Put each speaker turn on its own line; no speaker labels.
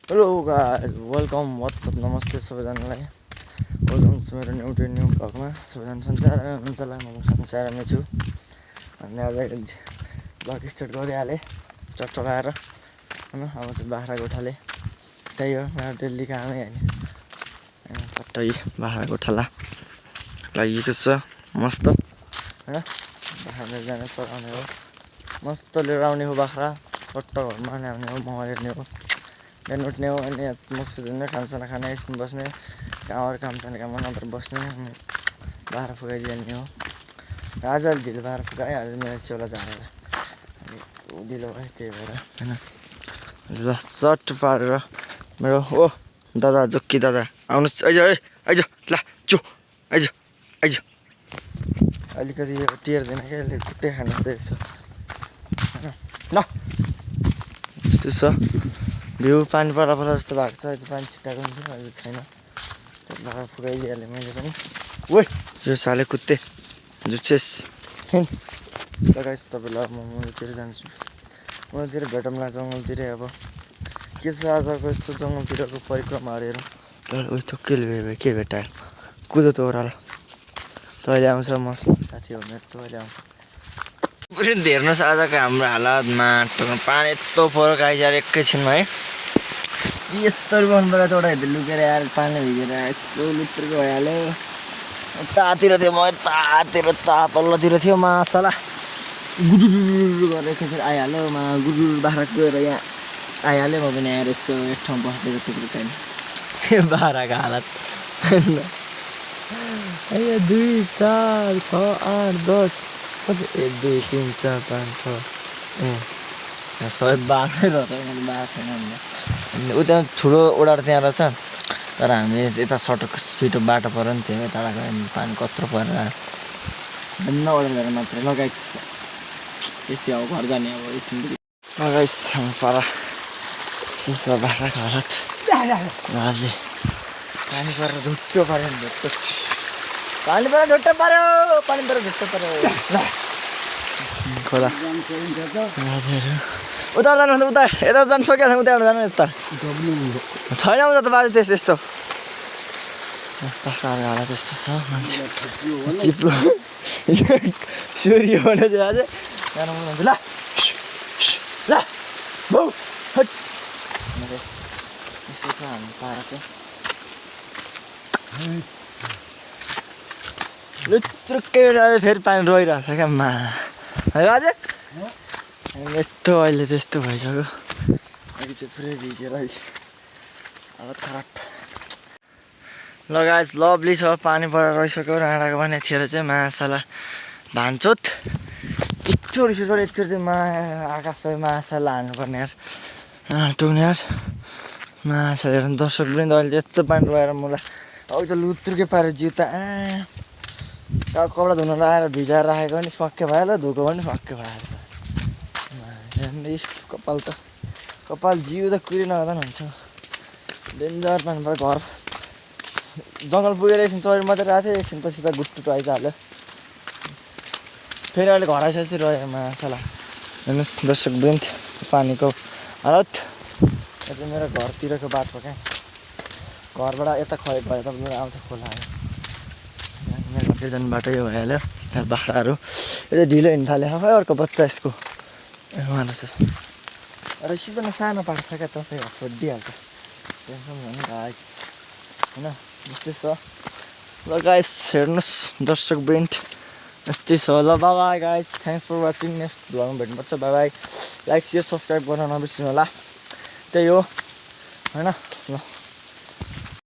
hello guys welcome WhatsApp नमस्ते सबैजनालाई welcome छ मेरो न्यू भ्लगमा सबैजना सन्चै हुनुहुन्छ होला म सन्चैमै छु अनि आज भ्लग स्टार्ट गरिहालेँ चलाएर हैन अब चाहिँ बाख्राकोठाले त्यही हो मेरो डेली कामै हैन चट्टै बाख्राकोठाला लागेको छ मस्त हैन बाख्रा जाने चलाउने हो मस्त लिएर आउने हो बाख्रा चट्ट घरमा ल्याउने हो मल हेर्ने हो बिहान उठ्ने हो अनि मक्सु धुने खानासाना खाने एकछिन बस्ने गाउँहरू काम छैन काममा नत्र बस्ने अनि बाख्रा फुकाइदिने हो आज अलि ढिलो बाख्रा फुकाएँ आज मेरो सेउला झारेर अनि ढिलो भयो त्यही भएर हैन ल सर्ट पारेर मेरो ओ दादा जोक्की दादा आउनुहोस् आइज आइज ल चु आइज आइज अलिकति यो टिर्दैन क्या यसले खुट्टै खान दिएको छ हैन ल यस्तो छ भ्यू पानी परा जस्तो भएको छ यति पानी छिटाएको हुन्थ्यो अहिले छैन बाख्रा फुकाइदिइहालेँ मैले पनि ओइ जो साले कुत्ते जुचेस गाइस तपाईँलाई म मुनितिर जान्छु मुनितिर भेटौँला जङ्गलतिरै अब के छ आजको यस्तो जङ्गलतिरको परिक्रमाहरू हेरौँ उयो त के भेटायो कुदो त ओह्रालो तैँले आउँछ म साथी हो मेरो तैँले आउँछ पुरै हेर्नुहोस् आजको हाम्रो हालत माटोमा पानी यस्तो परो गाइजार एकैछिनमा है यस्तो मनबाट एउटा हेर्दै लुकेर आएर पानी भिजेर यस्तो लुत्रुको भइहाल्यो तातिर थियो म तातिर पल्लोतिर थियो मासला गुडुडुडु गरेर एकैछिन आइहाल्यो गुडुडु बाख्रा गएर यहाँ आइहाल्यो म पनि आएर यस्तो एक ठाउँ बसेर थुप्रो टाइम बाख्राको हालत 2 4 6 8 10 1 2 3 4 5 6 सबै बाख्रै रहेछ मैले बाख्रै छैन उता ठुलो ओडार त्यहाँ रहेछ तर हामीले यता सटक छिटो बाटो पऱ्यो नि थियो यता गयो पानी कत्रो परेर धन्न ओडार मात्रै लगाइस यस्तै अब घर जाने अब एकछिन लगाइस पारा यस्तो बाख्राको हालत घरले पानी परेर ढुट्टो पऱ्यो नि ढुट्टो पानी परेर ढुट्टो पऱ्यो ल खोला हजुर उता जानु उता यता जानु सकिहाल्छ उताबाट जानु यता छैन उता त बाजे त्यस्तो बाख्राको हालत त्यस्तो छ मान्छे चिप्लो सूर्य भने चाहिँ अझै जानु मन हुन्छ ल ल बौ यस्तो छ हाम्रो पारा चाहिँ लुत्रुक्कै फेरि पानी रोइरहेको छ क्या मा है अझै यस्तो अहिले त्यस्तो भइसक्यो अहिले चाहिँ पुरै भिजेर हालत खराब लगाएछ लभली छ पानी परेर रहिसक्यो राँडाको पनि यतिखेर चाहिँ माछाला भान्चोत यत्रो रिस छ यत्रो चाहिँ आकाश माछालाई हान्नुपर्ने यार टुक्ने यार माछा हेर दर्शक पनि अहिले यस्तो पानी रोएर मलाई अब चाहिँ लुत्रुकै पारेर जिउ त कपडा धुन लगाएर भिजाएर राखेको पनि फक्कै भइहाल्यो धोएको पनि फक्कै भइहाल्यो कपाल जिउ त कुरै नगर्दा पनि हुन्छ डेन्जर पानी पऱ्यो घर जङ्गल पुगेर एकछिन चरी मात्रै आएको थियो एकछिन पछि त गुट्टुटु आइहाल्यो फेरि अहिले घर आइसकेपछि रह्यो माछाला हेर्नुहोस् दर्शक वृन्द पानीको हालत यो चाहिँ मेरो घरतिरको बाटो क्या घरबाट यता खै भयो तपाईँले आउँछ खोला आयो मेरो घरतिर जाने बाटो यो भइहाल्यो यहाँ बाख्राहरू यो चाहिँ ढिलो हिँड्नु थाल्यो खै अर्को बच्चा यसको उहाँहरू छ र सिजनमा सानो पार्छ क्या तपाईँ छोडिदिइहाल्छ टेन्सन होइन गाइस होइन यस्तै छ ल गाइस हेर्नुहोस् दर्शक वृन्द यस्तै छ ल bye guys thanks for watching next भ्लगमा भेट्नुपर्छ बाई लाइक सेयर सब्सक्राइब गर्न नबिर्सिनु होला त्यही हो होइन ल